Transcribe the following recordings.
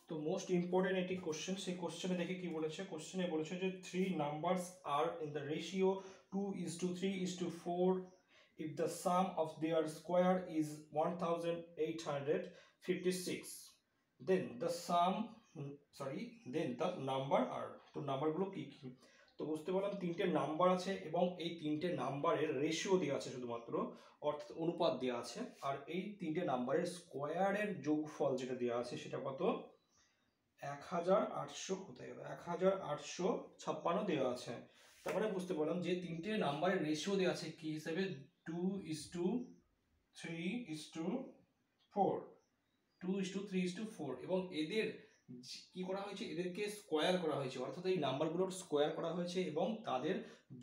তো most important একটি question, সেই কোশ্চেনে দেখে কি বলেছে, কোশ্চেনে বলেছে যে 3 numbers are in the ratio 2:3:4 if the sum of their square is 1856 then the number are, তো নাম্বারগুলো কি কি। তো বুঝতে পারলাম তিনটে নাম্বার আছে এবং এই তিনটে নাম্বারের রেশিও দেওয়া আছে, শুধুমাত্র অর্থাৎ অনুপাত দেওয়া আছে, আর এই তিনটে নাম্বারের স্কোয়ারের যোগফল যেটা দেওয়া আছে সেটা কত, 1800, কোথায় গেল, 1856 দেওয়া আছে। তারপরে বুঝতে পারলাম যে তিনটে নাম্বারের রেশিও দেওয়া আছে কি হিসেবে, 2:3:4, 2:3:4, এবং এদের কি করা হয়েছে, এদেরকে স্কোয়ার করা হয়েছে, অর্থাৎ এই নাম্বারগুলোর স্কোয়ার করা হয়েছে এবং তাদের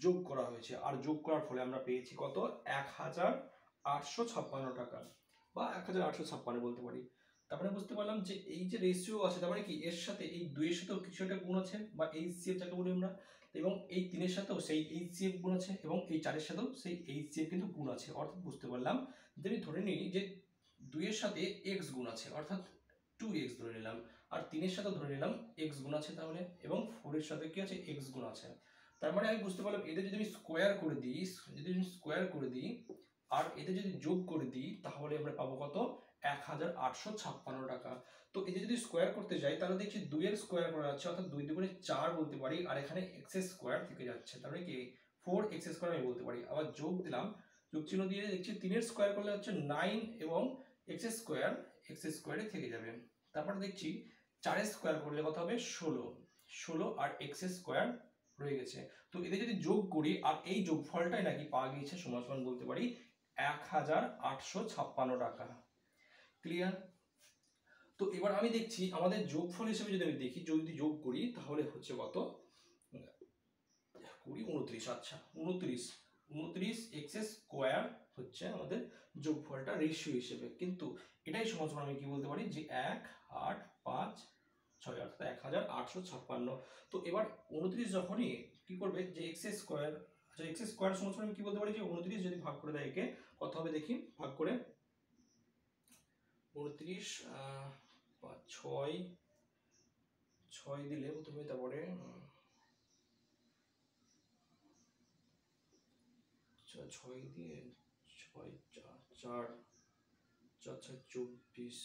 যোগ করা হয়েছে, আর যোগ করার ফলে আমরা পেয়েছি কত, 1856 টাকা বা 1856 বলতে পারি। তারপরে বুঝতে পারলাম যে এই যে রেশিও আছে, তার মানে কি এর সাথে এই 2 এর সাথেও কিছু একটা গুণ আছে বা এইচসিএফ যাকে বলি আমরা, এবং এই 3 এর সাথেও সেই এইচসিএফ গুণ আছে এবং এই 4 এর সাথেও সেই এইচসিএফ কিন্তু গুণ আছে। অর্থাৎ বুঝতে পারলাম যে আমি ধরে নিই যে 2 এর সাথে এক্স গুণ আছে, অর্থাৎ 2x ধরে নিলাম, আর 3 এর সাথেও ধরে নিলাম এক্স গুণ আছে তাহলে, এবং 4 এর সাথে কি আছে, এক্স গুণ আছে। তার মানে আমি বুঝতে পারলাম এদের যদি আমি স্কোয়ার করে দিই, আর এদের যদি যোগ করে দিই তাহলে আমরা পাবো কত, 1856 টাকা। তো এদের যদি স্কোয়ার করতে যাই তাহলে দেখছি 2 এর স্কোয়ার করা যাচ্ছে, অর্থাৎ 2 2 4 বলতে পারি, আর এখানে এক্স স্কোয়ার থেকে যাচ্ছে, তাহলে কি 4x স্কোয়ার আমি বলতে পারি। আবার যোগ দিলাম, যোগ চিহ্ন দিয়ে দেখছি 3 এর স্কোয়ার করলে হচ্ছে 9 এবং এক্স স্কোয়ারে থেকে যাবে। তারপরে দেখছি 4 এর স্কোয়ার করলে কত হবে, 16 আর এক্স স্কোয়ার রয়ে গেছে। তো এদের যদি যোগ করি, আর এই যোগফলটাই নাকি পাওয়া গিয়েছে সমান সমান বলতে পারি 1856 টাকা। ক্লিয়ার? তো এবার আমি দেখছি আমাদের যোগফল হিসেবে যদি আমি দেখি, যদি যোগ করি তাহলে হচ্ছে কত, 29, আচ্ছা 29 এক্স স্কোয়ার হচ্ছে আমাদের যোগফলটা রেশিও হিসেবে, কিন্তু এটাই সমান সমান আমি কি বলতে পারি যে 1856, অর্থাৎ 1856। তো এবার 29 যখনই কি করবে যে এক্স স্কোয়ার, আচ্ছা এক্স স্কোয়ার সমান সমান আমি কি বলতে পারি যে 29 যদি ভাগ করে দেয় একে, কত হবে দেখি, ভাগ করে 29 6 দিলে প্রথমে, তারপরে 6 দিয়ে 6 4 4 24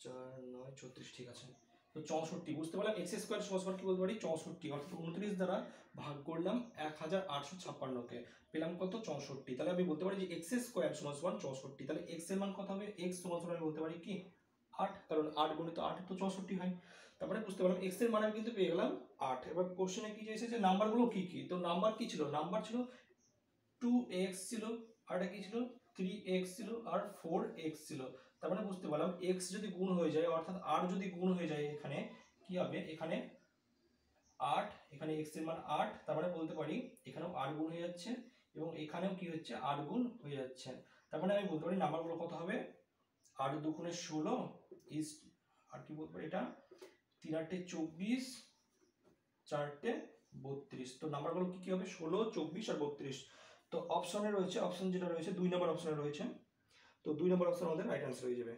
4 9 34, ঠিক আছে। তো 64, বুঝতে পারলাম এক্স স্কোয়ার সমান কি বলতে পারি 64, অর্থাৎ 29 দ্বারা ভাগ করলাম 1856 কে, পেলাম কত, 64। তাহলে আমি বলতে পারি যে এক্স স্কোয়ার সমান 64। তাহলে এক্স এর মান কত হবে, এক্স সমান আমি বলতে পারি কি 8, কারণ 8 গুণিত 8 তো 64 হয়। তারপরে বুঝতে পারলাম এক্স এর মান আমি কিন্তু পেয়ে গেলাম 8। এবার কোশ্চেনে কি চাইছে যে নাম্বারগুলো কি কি, তো নাম্বার কি ছিল, নাম্বার ছিল 2x ছিল, আর এটা কি ছিল 3x ছিল, আর 4x ছিল। তার মানে বুঝতে পারলাম x যদি গুণ হয়ে যায়, অর্থাৎ r যদি গুণ হয়ে যায়, এখানে কি হবে, এখানে 8, এখানে x এর মান 8, তার মানে বলতে পারি এখানেও r গুণ হয়ে যাচ্ছে এবং এখানেও কি হচ্ছে, r গুণ হয়ে যাচ্ছে। তার মানে আমি বলতে পারি নাম্বারগুলো কত হবে, 8 দুগুণে 16 ইজ, আর কি বলতে পারি এটা 3 8 24 4 32। তো নাম্বারগুলো কি কি হবে, 16 24 আর 32। তো অপশনে রয়েছে, অপশন যেটা রয়েছে 2 নম্বর অপশনে রয়েছে, তো 2 নম্বর অপশন আমাদের রাইট অ্যান্সার হয়ে যাবে।